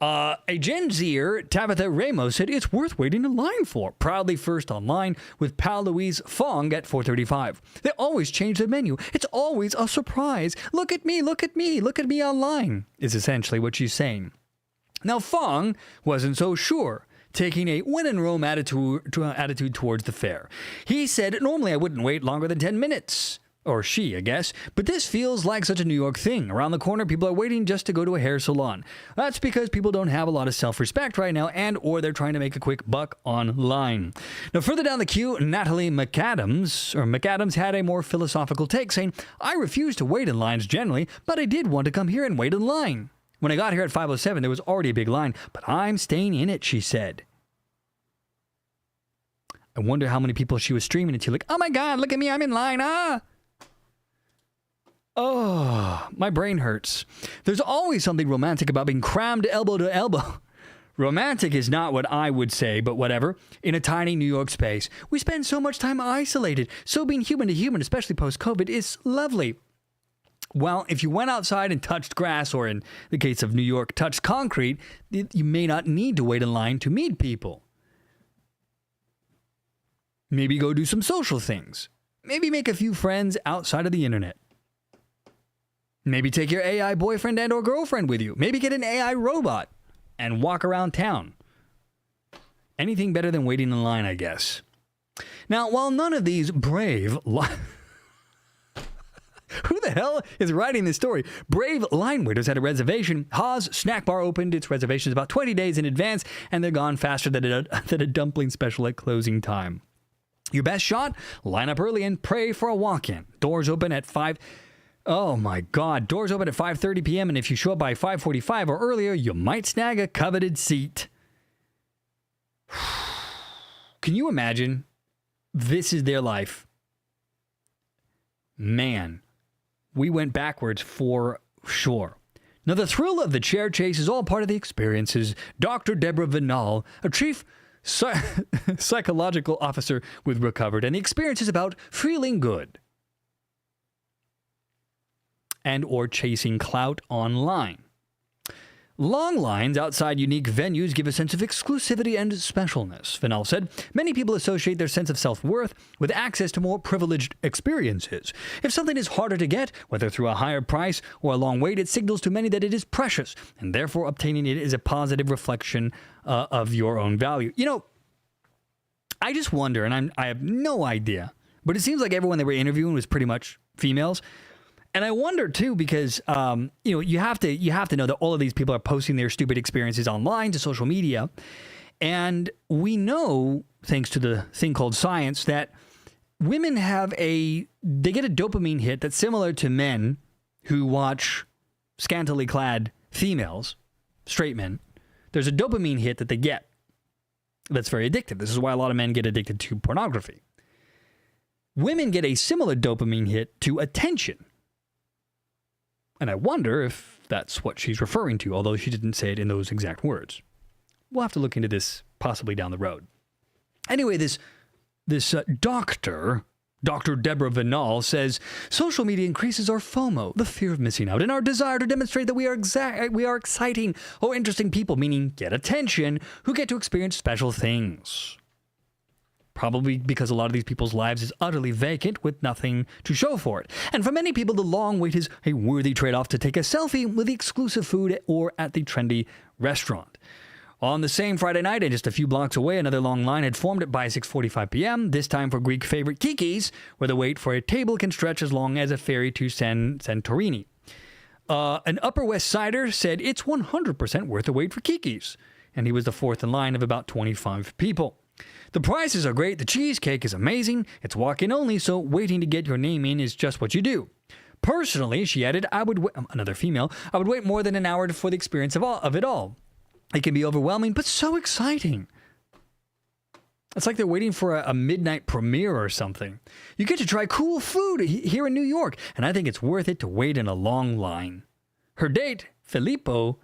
A: A Gen Zer, Tabitha Ramos, said it's worth waiting in line for. Proudly first online with Pal Louise Fong at 4:35. They always change the menu. It's always a surprise. Look at me, look at me, look at me online, is essentially what she's saying. Now, Fong wasn't so sure, taking a when-in-Rome attitude towards the fair. He said, normally I wouldn't wait longer than 10 minutes. Or she, I guess. But this feels like such a New York thing. Around the corner, people are waiting just to go to a hair salon. That's because people don't have a lot of self-respect right now, and or they're trying to make a quick buck online. Now, further down the queue, Natalie McAdams had a more philosophical take, saying, I refuse to wait in lines generally, but I did want to come here and wait in line. When I got here at 5:07, there was already a big line, but I'm staying in it, she said. I wonder how many people she was streaming it to, like, oh my God, look at me, I'm in line, ah! Oh, my brain hurts. There's always something romantic about being crammed elbow to elbow. Romantic is not what I would say, but whatever. In a tiny New York space, we spend so much time isolated, so being human to human, especially post-COVID, is lovely. Well, if you went outside and touched grass, or in the case of New York, touched concrete, you may not need to wait in line to meet people. Maybe go do some social things. Maybe make a few friends outside of the internet. Maybe take your AI boyfriend and or girlfriend with you. Maybe get an AI robot and walk around town. Anything better than waiting in line, I guess. Now, while none of these brave... Who the hell is writing this story? Brave line waiters had a reservation. Haas Snack Bar opened its reservations about 20 days in advance, and they're gone faster than a dumpling special at closing time. Your best shot? Line up early and pray for a walk-in. Doors open at 5... Oh my God, doors open at 5:30 p.m. and if you show up by 5:45 or earlier, you might snag a coveted seat. Can you imagine? This is their life. Man, we went backwards for sure. Now, the thrill of the chair chase is all part of the experiences. Dr. Deborah Vinal, a chief psychological officer with Recovered, and the experience is about feeling good. And or chasing clout online. Long lines outside unique venues give a sense of exclusivity and specialness, Vinal said. Many people associate their sense of self-worth with access to more privileged experiences. If something is harder to get, whether through a higher price or a long wait, it signals to many that it is precious, and therefore obtaining it is a positive reflection of your own value. You know, I just wonder, and I have no idea, but it seems like everyone they were interviewing was pretty much females. And I wonder too, because you have to know that all of these people are posting their stupid experiences online to social media, and we know, thanks to the thing called science, that women they get a dopamine hit that's similar to men who watch scantily clad females, straight men. There's a dopamine hit that they get that's very addictive. This is why a lot of men get addicted to pornography. Women get a similar dopamine hit to attention. And I wonder if that's what she's referring to, although she didn't say it in those exact words. We'll have to look into this possibly down the road. Anyway, this doctor, Dr. Deborah Vinal, says social media increases our FOMO, the fear of missing out, and our desire to demonstrate that we are exciting or interesting people, meaning get attention, who get to experience special things. Probably because a lot of these people's lives is utterly vacant with nothing to show for it. And for many people, the long wait is a worthy trade-off to take a selfie with the exclusive food or at the trendy restaurant. On the same Friday night, and just a few blocks away, another long line had formed by 6:45 p.m., this time for Greek favorite Kiki's, where the wait for a table can stretch as long as a ferry to Santorini. An Upper West Sider said it's 100% worth the wait for Kiki's, and he was the fourth in line of about 25 people. The prices are great, the cheesecake is amazing, it's walk-in only, so waiting to get your name in is just what you do. Personally, she added, another female, I would wait more than an hour for the experience of it all. It can be overwhelming, but so exciting. It's like they're waiting for a midnight premiere or something. You get to try cool food here in New York, and I think it's worth it to wait in a long line. Her date, Filippo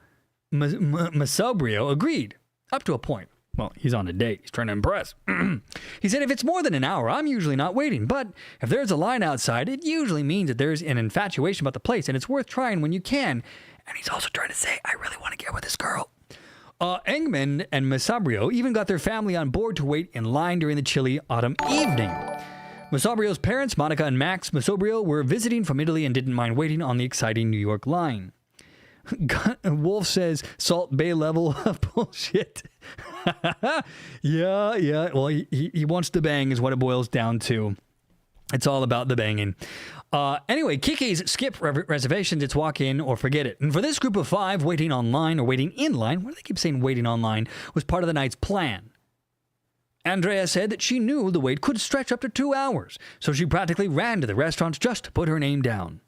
A: Masobrio, agreed, up to a point. Well, he's on a date. He's trying to impress. He said, if it's more than an hour, I'm usually not waiting. But if there's a line outside, it usually means that there's an infatuation about the place, and it's worth trying when you can. And he's also trying to say, I really want to get with this girl. Engman and Masabrio even got their family on board to wait in line during the chilly autumn evening. Masabrio's parents, Monica and Max Masabrio, were visiting from Italy and didn't mind waiting on the exciting New York line. Wolf says, Salt Bay level of bullshit. Yeah. Well, he wants to bang is what it boils down to. It's all about the banging. Anyway, Kiki's skip reservations. It's walk in or forget it. And for this group of 5, waiting online or waiting in line, why do they keep saying waiting online, was part of the night's plan. Andrea said that she knew the wait could stretch up to 2 hours, so she practically ran to the restaurant just to put her name down.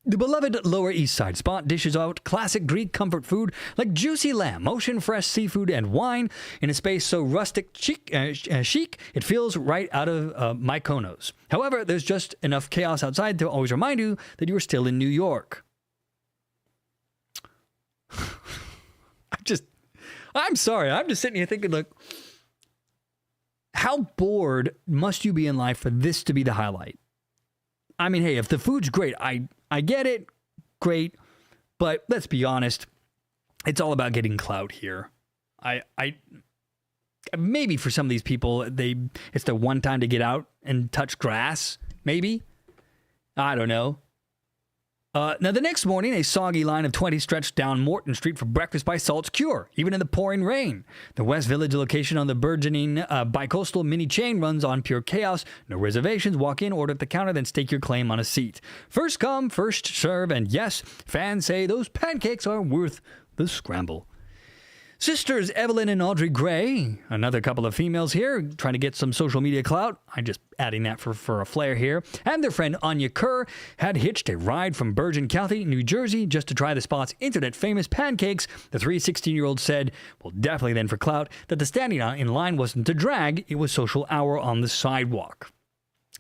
A: The beloved Lower East Side spot dishes out classic Greek comfort food like juicy lamb, ocean-fresh seafood, and wine in a space so rustic chic it feels right out of Mykonos. However, there's just enough chaos outside to always remind you that you are still in New York. I'm sorry. I'm just sitting here thinking, look, how bored must you be in life for this to be the highlight? I mean, hey, if the food's great, I get it, great, but let's be honest, it's all about getting clout here. I maybe for some of these people, it's the one time to get out and touch grass, maybe. I don't know. Now, the next morning, a soggy line of 20 stretched down Morton Street for breakfast by Salt's Cure, even in the pouring rain. The West Village location on the burgeoning bicoastal mini chain runs on pure chaos. No reservations. Walk in, order at the counter, then stake your claim on a seat. First come, first serve, and yes, fans say those pancakes are worth the scramble. Sisters Evelyn and Audrey Gray, another couple of females here, trying to get some social media clout. I'm just adding that for a flair here. And their friend Anya Kerr had hitched a ride from Bergen County, New Jersey, just to try the spot's internet-famous pancakes. The 16-year-olds said, well, definitely then for clout, that the standing in line wasn't to drag, it was social hour on the sidewalk.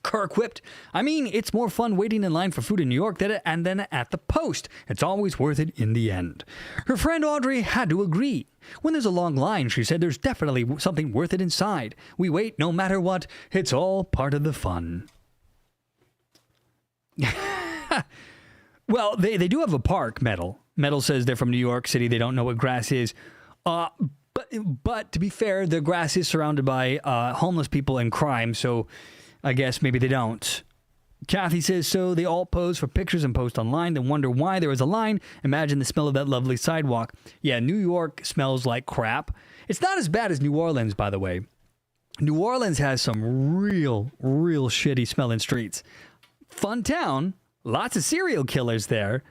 A: Kerr quipped, I mean, it's more fun waiting in line for food in New York and then at the post. It's always worth it in the end. Her friend Audrey had to agree. When there's a long line, she said, there's definitely something worth it inside. We wait no matter what. It's all part of the fun. Well, they do have a park, Metal. Metal says they're from New York City. They don't know what grass is. But to be fair, the grass is surrounded by homeless people and crime, so I guess maybe they don't. Kathy says, so they all pose for pictures and post online, then wonder why there is a line. Imagine the smell of that lovely sidewalk. Yeah, New York smells like crap. It's not as bad as New Orleans, by the way. New Orleans has some real shitty smelling streets. Fun town. Lots of serial killers there.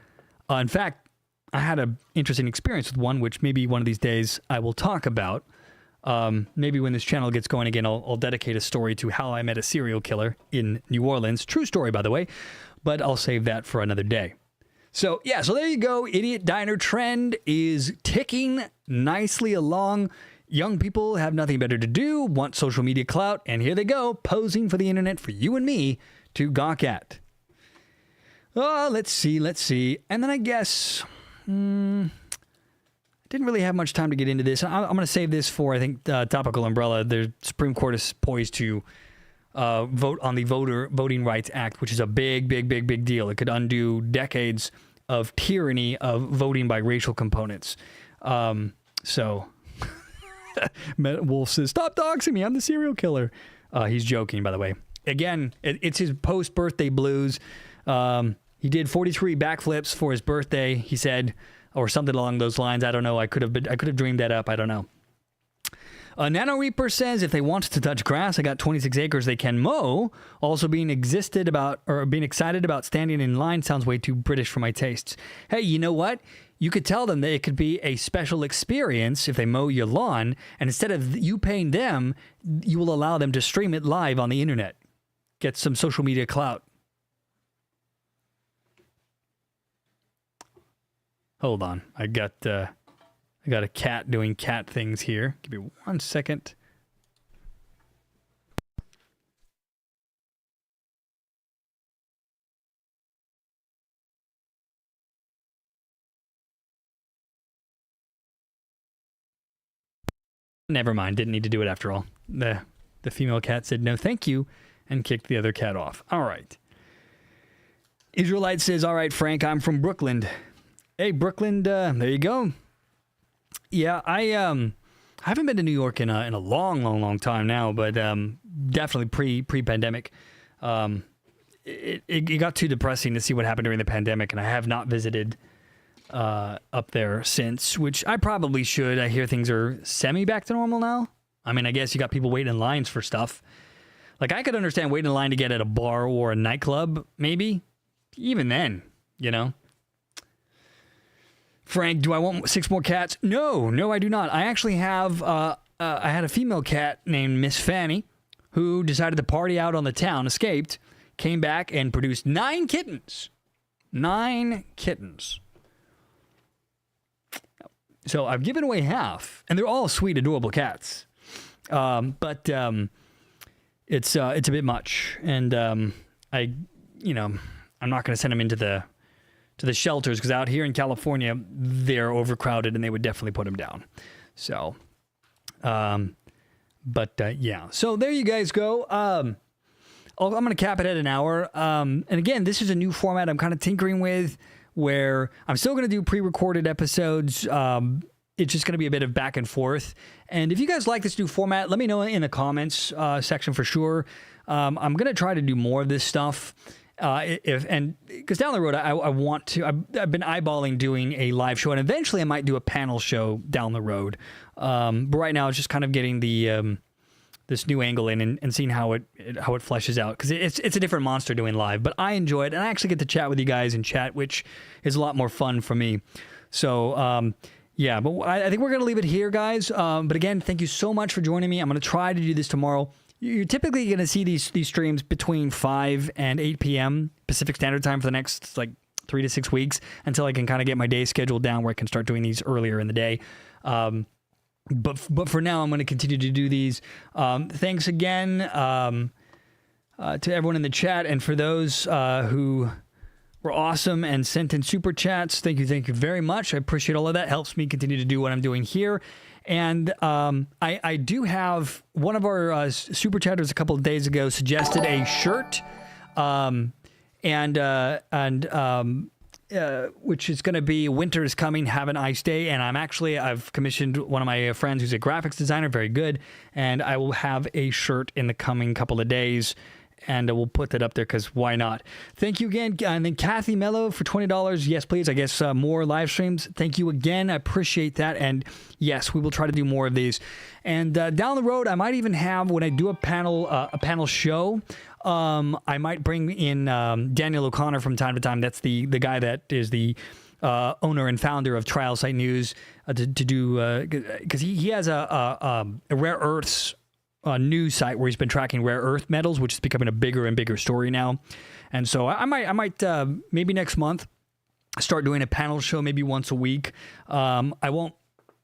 A: In fact, I had an interesting experience with one, which maybe one of these days I will talk about. Maybe when this channel gets going again, I'll dedicate a story to how I met a serial killer in New Orleans. True story, by the way, but I'll save that for another day. So there you go. Idiot Diner trend is ticking nicely along. Young people have nothing better to do, want social media clout, and here they go, posing for the internet for you and me to gawk at. Let's see. And then I guess... didn't really have much time to get into this. I'm going to save this for, I think, Topical Umbrella. The Supreme Court is poised to vote on the Voting Rights Act, which is a big deal. It could undo decades of tyranny of voting by racial components. Wolf says, stop doxing me. I'm the serial killer. He's joking, by the way. Again, it's his post-birthday blues. He did 43 backflips for his birthday, he said, or something along those lines. I don't know. I could have dreamed that up. I don't know. Nano Reaper says if they want to touch grass, I got 26 acres they can mow. Also being excited about standing in line sounds way too British for my tastes. Hey, you know what? You could tell them that it could be a special experience if they mow your lawn, and instead of you paying them, you will allow them to stream it live on the internet. Get some social media clout. Hold on. I got a cat doing cat things here. Give me 1 second. Never mind. Didn't need to do it after all. The female cat said no thank you and kicked the other cat off. All right. Israelite says, all right, Frank, I'm from Brooklyn. Hey, Brooklyn, there you go. Yeah, I haven't been to New York in a long time now, but definitely pre-pandemic. It got too depressing to see what happened during the pandemic, and I have not visited up there since, which I probably should. I hear things are semi back to normal now. I mean, I guess you got people waiting in lines for stuff. Like, I could understand waiting in line to get at a bar or a nightclub, maybe. Even then, you know. Frank, do I want 6 more cats? No, I do not. I actually have, I had a female cat named Miss Fanny who decided to party out on the town, escaped, came back, and produced 9 kittens. 9 kittens. So I've given away half, and they're all sweet, adorable cats. But it's a bit much, and I'm not going to send them into the shelters because out here in California they're overcrowded and they would definitely put them down. So, yeah. So there you guys go. I'm going to cap it at an hour. And again, this is a new format I'm kind of tinkering with, where I'm still going to do pre-recorded episodes. It's just going to be a bit of back and forth. And if you guys like this new format, let me know in the comments section for sure. I'm going to try to do more of this stuff. Because down the road, I want to. I've been eyeballing doing a live show, and eventually I might do a panel show down the road. But right now, it's just kind of getting the this new angle in and seeing how it fleshes out, because it's a different monster doing live. But I enjoy it, and I actually get to chat with you guys in chat, which is a lot more fun for me. So yeah, but I think we're gonna leave it here, guys. But again, thank you so much for joining me. I'm gonna try to do this tomorrow. You're typically going to see these streams between 5 and 8 p.m. Pacific Standard Time for the next, 3 to 6 weeks until I can kind of get my day scheduled down where I can start doing these earlier in the day. But for now, I'm going to continue to do these. Thanks again to everyone in the chat. And for those who were awesome and sent in super chats, thank you very much. I appreciate all of that. Helps me continue to do what I'm doing here. And I do have one of our super chatters a couple of days ago suggested a shirt, which is going to be "Winter is Coming, Have an Ice Day." And I've commissioned one of my friends who's a graphics designer, very good, and I will have a shirt in the coming couple of days. And we'll put that up there because why not? Thank you again. And then Kathy Mello for $20. Yes, please. I guess more live streams. Thank you again. I appreciate that. And yes, we will try to do more of these. And down the road, I might even have, when I do a panel show, I might bring in Daniel O'Connor from time to time. That's the guy that is the owner and founder of Trial Site News to do, because he has a rare earths news site where he's been tracking rare earth metals, which is becoming a bigger and bigger story now. And so I might maybe next month start doing a panel show maybe once a week. I won't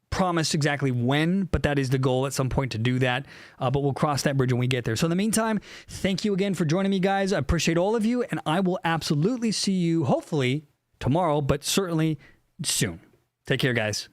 A: promise exactly when, but that is the goal at some point to do that. But we'll cross that bridge when we get there. So in the meantime, thank you again for joining me, guys. I appreciate all of you, and I will absolutely see you hopefully tomorrow, but certainly soon. Take care, guys.